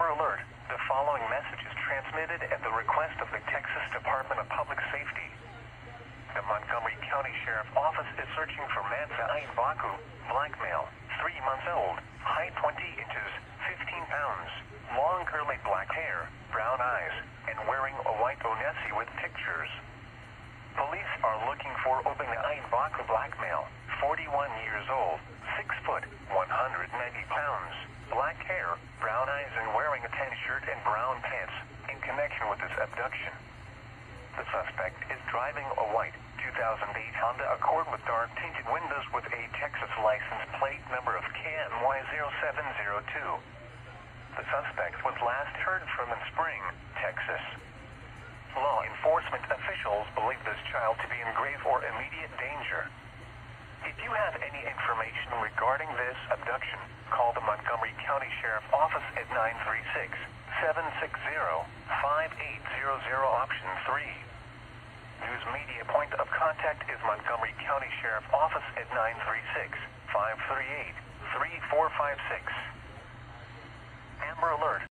Amber Alert. The following message is transmitted at the request of the Texas Department of Public Safety. The Montgomery County Sheriff's Office is searching for Mansa Baku, black male, 3 months old, height 20 inches, 15 pounds, long curly black hair, brown eyes, and wearing a white onesi with pictures. Police are looking for Obing Baku, black male, 41 years old, 6 foot, 190 pounds, black hair, brown eyes, and wearing a tan shirt and brown pants, in connection with this abduction. The suspect is driving a white 2008 Honda Accord with dark tinted windows with a Texas license plate number of KNY0702. The suspect was last heard from in Spring, Texas. Law enforcement officials believe this child to be in grave or immediate danger. If you have any information regarding this abduction, call the Montgomery County Sheriff's Office at 936-760-5800 option 3. News media point of contact is Montgomery County Sheriff's Office at 936-538-3456. Amber Alert.